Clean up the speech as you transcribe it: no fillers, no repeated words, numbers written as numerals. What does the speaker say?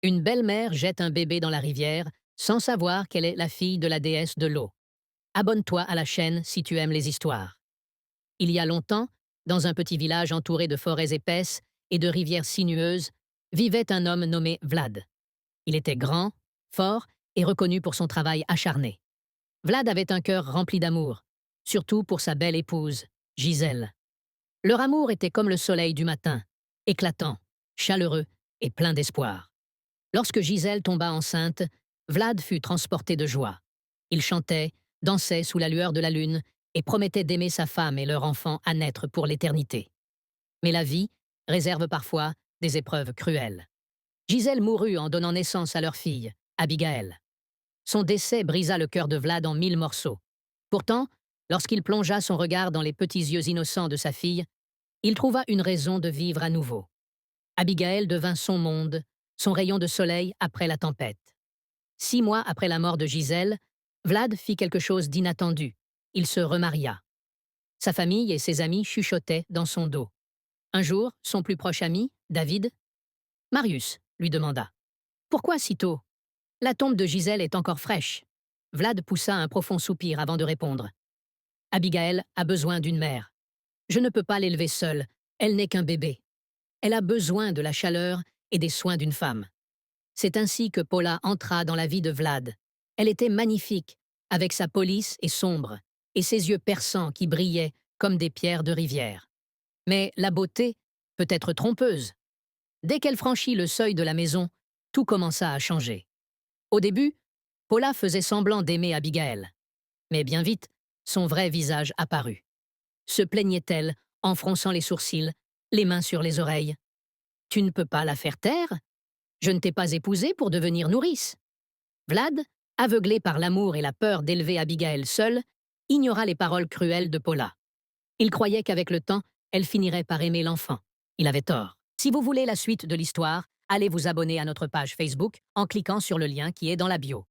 Une belle-mère jette un bébé dans la rivière sans savoir qu'elle est la fille de la déesse de l'eau. Abonne-toi à la chaîne si tu aimes les histoires. Il y a longtemps, dans un petit village entouré de forêts épaisses et de rivières sinueuses, vivait un homme nommé Vlad. Il était grand, fort et reconnu pour son travail acharné. Vlad avait un cœur rempli d'amour, surtout pour sa belle épouse, Gisèle. Leur amour était comme le soleil du matin, éclatant, chaleureux et plein d'espoir. Lorsque Gisèle tomba enceinte, Vlad fut transporté de joie. Il chantait, dansait sous la lueur de la lune et promettait d'aimer sa femme et leur enfant à naître pour l'éternité. Mais la vie réserve parfois des épreuves cruelles. Gisèle mourut en donnant naissance à leur fille, Abigaël. Son décès brisa le cœur de Vlad en 1000 morceaux. Pourtant, lorsqu'il plongea son regard dans les petits yeux innocents de sa fille, il trouva une raison de vivre à nouveau. Abigaël devint son monde, son rayon de soleil après la tempête. 6 mois après la mort de Gisèle, Vlad fit quelque chose d'inattendu. Il se remaria. Sa famille et ses amis chuchotaient dans son dos. Un jour, son plus proche ami, David, Marius, lui demanda: Pourquoi si tôt? La tombe de Gisèle est encore fraîche. Vlad poussa un profond soupir avant de répondre: Abigaël a besoin d'une mère. Je ne peux pas l'élever seule, elle n'est qu'un bébé. Elle a besoin de la chaleur et des soins d'une femme. C'est ainsi que Paula entra dans la vie de Vlad. Elle était magnifique, avec sa police et sombre, et ses yeux perçants qui brillaient comme des pierres de rivière. Mais la beauté peut être trompeuse. Dès qu'elle franchit le seuil de la maison, tout commença à changer. Au début, Paula faisait semblant d'aimer Abigaël. Mais bien vite, son vrai visage apparut. Se plaignait-elle, en fronçant les sourcils, les mains sur les oreilles. Tu ne peux pas la faire taire? Je ne t'ai pas épousée pour devenir nourrice. Vlad, aveuglé par l'amour et la peur d'élever Abigaël seule, ignora les paroles cruelles de Paula. Il croyait qu'avec le temps, elle finirait par aimer l'enfant. Il avait tort. Si vous voulez la suite de l'histoire, allez vous abonner à notre page Facebook en cliquant sur le lien qui est dans la bio.